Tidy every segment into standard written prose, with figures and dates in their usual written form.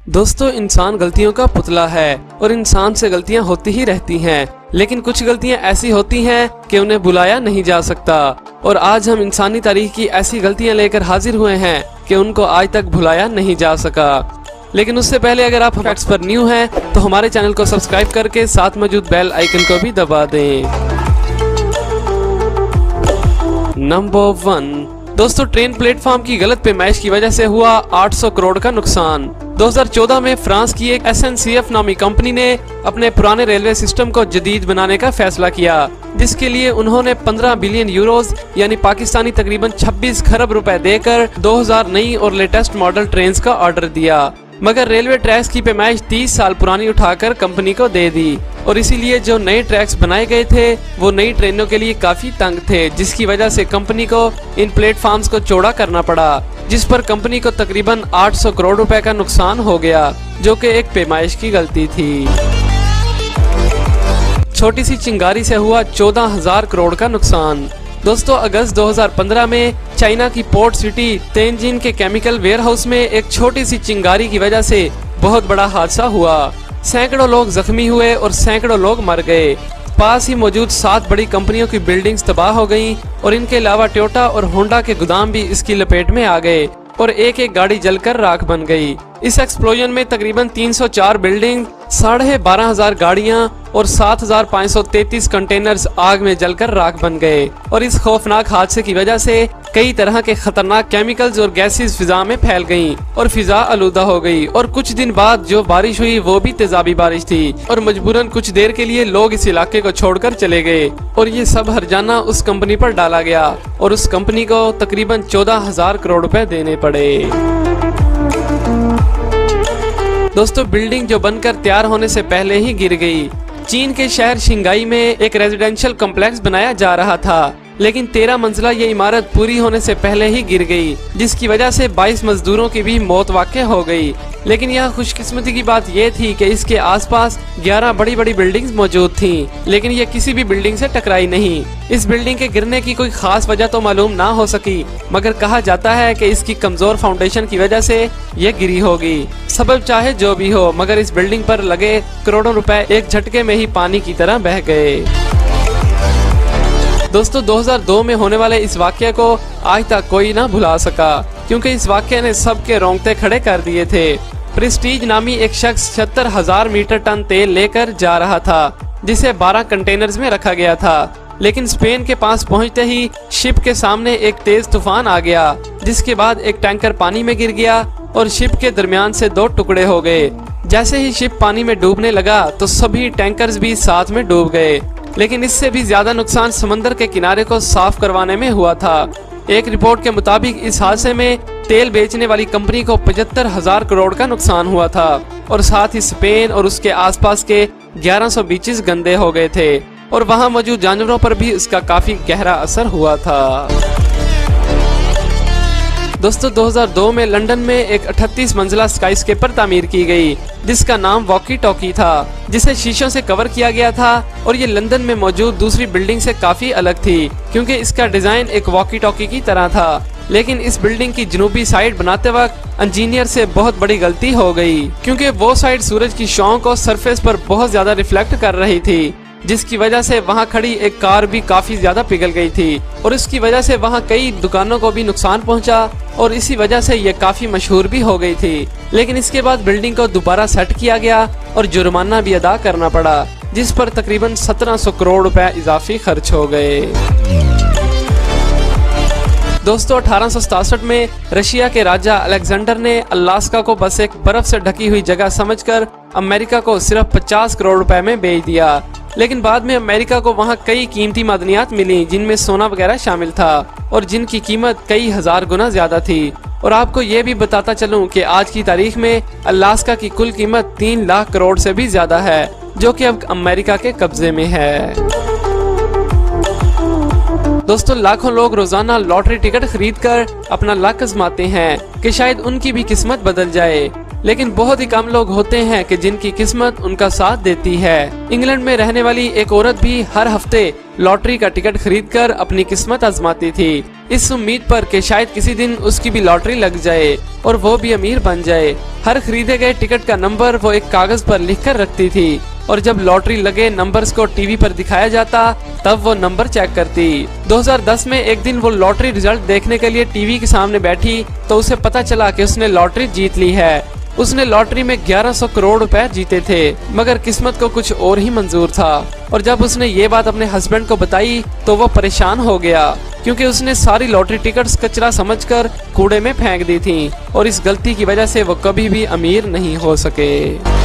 दोस्तों, इंसान गलतियों का पुतला है और इंसान से गलतियां होती ही रहती हैं, लेकिन कुछ गलतियां ऐसी होती हैं कि उन्हें भुलाया नहीं जा सकता। और आज हम इंसानी तारीख की ऐसी गलतियां लेकर हाजिर हुए हैं कि उनको आज तक भुलाया नहीं जा सका। लेकिन उससे पहले अगर आप फैक्ट्स पर न्यू हैं तो हमारे चैनल को सब्सक्राइब करके साथ मौजूद बेल आइकन को भी दबा दें। नंबर 1, दोस्तों, ट्रेन प्लेटफॉर्म की गलत पैमाइश की वजह से हुआ 800 करोड़ का नुकसान। 2014 में फ्रांस की एक SNCF नामी कंपनी ने अपने पुराने रेलवे सिस्टम को जदीद बनाने का फैसला किया, जिसके लिए उन्होंने 15 बिलियन यूरोज यानी पाकिस्तानी तकरीबन 26 खरब रुपए देकर 2000 नई और लेटेस्ट मॉडल ट्रेन का ऑर्डर दिया। मगर रेलवे ट्रैक्स की पैमाइश 30 साल पुरानी उठाकर कंपनी को दे दी और इसीलिए जो नए ट्रैक्स बनाए गए थे वो नई ट्रेनों के लिए काफी तंग थे, जिसकी वजह से कंपनी को इन प्लेटफॉर्म्स को चौड़ा करना पड़ा, जिस पर कंपनी को तकरीबन 800 करोड़ रुपए का नुकसान हो गया, जो कि एक पैमाइश की गलती थी। छोटी सी चिंगारी से हुआ 14,000 करोड़ का नुकसान। दोस्तों, अगस्त 2015 में चाइना की पोर्ट सिटी तेंजिन के केमिकल वेयरहाउस में एक छोटी सी चिंगारी की वजह से बहुत बड़ा हादसा हुआ। सैकड़ों लोग जख्मी हुए और सैकड़ों लोग मर गए। पास ही मौजूद 7 बड़ी कंपनियों की बिल्डिंग्स तबाह हो गईं और इनके अलावा टोयोटा और होंडा के गोदाम भी इसकी लपेट में आ गए और एक एक गाड़ी जलकर राख बन गई। इस एक्सप्लोजन में तकरीबन 304 बिल्डिंग, 12,500 गाड़ियां और 7,533 कंटेनर्स आग में जलकर राख बन गए और इस खौफनाक हादसे की वजह से कई तरह के खतरनाक केमिकल्स और गैसेस फिजा में फैल गईं और फिजा आलूदा हो गई। और कुछ दिन बाद जो बारिश हुई वो भी तेजाबी बारिश थी और मजबूरन कुछ देर के लिए लोग इस इलाके को छोड़कर चले गए और ये सब हर्जाना उस कंपनी पर डाला गया और उस कंपनी को तकरीबन 14,000 करोड़ रुपए देने पड़े। दोस्तों, बिल्डिंग जो बनकर तैयार होने से पहले ही गिर गई। चीन के शहर शिंगाई में एक रेजिडेंशियल कॉम्प्लेक्स बनाया जा रहा था, लेकिन 13 मंजिला ये इमारत पूरी होने से पहले ही गिर गई, जिसकी वजह से 22 मजदूरों की भी मौत वाक़ई हो गई। लेकिन यह खुशकिस्मती की बात यह थी कि इसके आसपास 11 बड़ी बड़ी बिल्डिंग्स मौजूद थीं, लेकिन ये किसी भी बिल्डिंग से टकराई नहीं। इस बिल्डिंग के गिरने की कोई खास वजह तो मालूम ना हो सकी, मगर कहा जाता है कि इसकी कमजोर फाउंडेशन की वजह से ये गिरी होगी। सबब चाहे जो भी हो, मगर इस बिल्डिंग पर लगे करोड़ों रुपए एक झटके में ही पानी की तरह बह गए। दोस्तों, 2002 में होने वाले इस वाकये को आज तक कोई ना भुला सका, क्योंकि इस वाकये ने सबके रोंगटे खड़े कर दिए थे। प्रेस्टीज नामी एक शख्स 76,000 मीटर टन तेल लेकर जा रहा था, जिसे 12 कंटेनर्स में रखा गया था। लेकिन स्पेन के पास पहुंचते ही शिप के सामने एक तेज तूफान आ गया, जिसके बाद एक टैंकर पानी में गिर गया और शिप के दरमियान से 2 टुकड़े हो गए। जैसे ही शिप पानी में डूबने लगा तो सभी टैंकर्स भी साथ में डूब गए। लेकिन इससे भी ज्यादा नुकसान समंदर के किनारे को साफ करवाने में हुआ था। एक रिपोर्ट के मुताबिक इस हादसे में तेल बेचने वाली कंपनी को 75,000 करोड़ का नुकसान हुआ था और साथ ही स्पेन और उसके आसपास के 1100 बीचेस गंदे हो गए थे और वहां मौजूद जानवरों पर भी इसका काफी गहरा असर हुआ था। दोस्तों, 2002 में लंदन में एक 38 मंजिला स्काईस्केपर तामीर की गई, जिसका नाम वॉकी टॉकी था, जिसे शीशों से कवर किया गया था और ये लंदन में मौजूद दूसरी बिल्डिंग से काफी अलग थी, क्योंकि इसका डिजाइन एक वॉकी टॉकी की तरह था। लेकिन इस बिल्डिंग की जनूबी साइड बनाते वक्त इंजीनियर से बहुत बड़ी गलती हो गई, क्योंकि वो साइड सूरज की शॉ को सरफेस पर बहुत ज्यादा रिफ्लेक्ट कर रही थी, जिसकी वजह से वहां खड़ी एक कार भी काफी ज्यादा पिघल गई थी और इसकी वजह से वहां कई दुकानों को भी नुकसान पहुंचा और इसी वजह से ये काफी मशहूर भी हो गई थी। लेकिन इसके बाद बिल्डिंग को दोबारा सेट किया गया और जुर्माना भी अदा करना पड़ा, जिस पर तकरीबन 1700 करोड़ रुपए इजाफी खर्च हो गए। दोस्तों, 1867 में रशिया के राजा अलेक्जेंडर ने अलास्का को बस एक बर्फ से ढकी हुई जगह समझकर अमेरिका को सिर्फ 50 करोड़ रुपए में बेच दिया। लेकिन बाद में अमेरिका को वहां कई कीमती मादनियात मिली, जिनमें सोना वगैरह शामिल था और जिनकी कीमत कई हजार गुना ज्यादा थी। और आपको ये भी बताता चलूं कि आज की तारीख में अलास्का की कुल कीमत 3 लाख करोड़ से भी ज्यादा है, जो कि अब अमेरिका के कब्जे में है। दोस्तों, लाखों लोग रोजाना लॉटरी टिकट खरीदकर अपना लक आजमाते हैं कि शायद उनकी भी किस्मत बदल जाए, लेकिन बहुत ही कम लोग होते हैं कि जिनकी किस्मत उनका साथ देती है। इंग्लैंड में रहने वाली एक औरत भी हर हफ्ते लॉटरी का टिकट खरीदकर अपनी किस्मत आजमाती थी, इस उम्मीद पर कि शायद किसी दिन उसकी भी लॉटरी लग जाए और वो भी अमीर बन जाए। हर खरीदे गए टिकट का नंबर वो एक कागज पर लिखकर रखती थी और जब लॉटरी लगे नंबर्स को टीवी पर दिखाया जाता तब वो नंबर चेक करती। 2010 में एक दिन वो लॉटरी रिजल्ट देखने के लिए टीवी के सामने बैठी तो उसे पता चला कि उसने लॉटरी जीत ली है। उसने लॉटरी में 1100 करोड़ रुपए जीते थे, मगर किस्मत को कुछ और ही मंजूर था। और जब उसने ये बात अपने हस्बैंड को बताई तो वो परेशान हो गया, क्योंकि उसने सारी लॉटरी टिकट्स कचरा समझकर कूड़े में फेंक दी थी और इस गलती की वजह से वो कभी भी अमीर नहीं हो सके।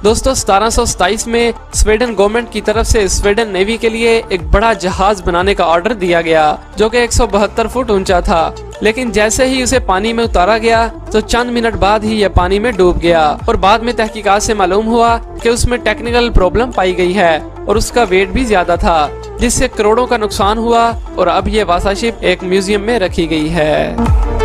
दोस्तों 1727 में स्वीडन गवर्नमेंट की तरफ से स्वीडन नेवी के लिए एक बड़ा जहाज बनाने का ऑर्डर दिया गया जो कि 172 फुट ऊंचा था, लेकिन जैसे ही उसे पानी में उतारा गया तो चंद मिनट बाद ही यह पानी में डूब गया और बाद में तहकीकात से मालूम हुआ कि उसमें टेक्निकल प्रॉब्लम पाई गई है और उसका वेट भी ज्यादा था, जिससे करोड़ों का नुकसान हुआ और अब ये वासाशिप एक म्यूजियम में रखी गई है।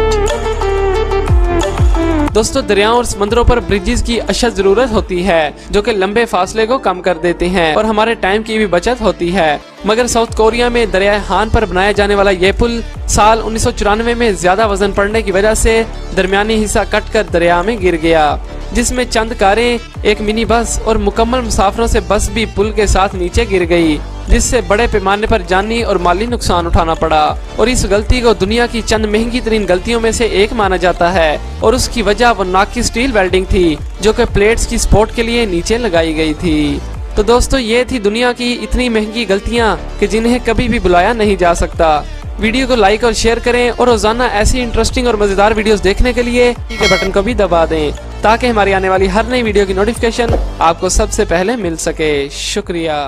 दोस्तों दरियाओं और समुद्रों पर ब्रिजेस की अशद जरूरत होती है जो कि लंबे फासले को कम कर देते हैं और हमारे टाइम की भी बचत होती है, मगर साउथ कोरिया में दरिया हान पर बनाया जाने वाला ये पुल साल 1994 में ज्यादा वजन पड़ने की वजह से दरमियानी हिस्सा कटकर दरिया में गिर गया, जिसमें चंद कारें, एक मिनी बस और मुकम्मल मुसाफिरों से बस भी पुल के साथ नीचे गिर गई, जिससे बड़े पैमाने पर जानी और माली नुकसान उठाना पड़ा। और इस गलती को दुनिया की चंद महंगी तरीन गलतियों में से एक माना जाता है और उसकी वजह वो नाकी स्टील वेल्डिंग थी जो कि प्लेट्स की सपोर्ट के लिए नीचे लगाई गई थी। तो दोस्तों ये थी दुनिया की इतनी महंगी गलतियां कि जिन्हें कभी भी बुलाया नहीं जा सकता। वीडियो को लाइक और शेयर करें और रोजाना ऐसी इंटरेस्टिंग और मजेदार वीडियोस देखने के लिए के बटन को भी दबा दें ताकि हमारी आने वाली हर नई वीडियो की नोटिफिकेशन आपको सबसे पहले मिल सके। शुक्रिया।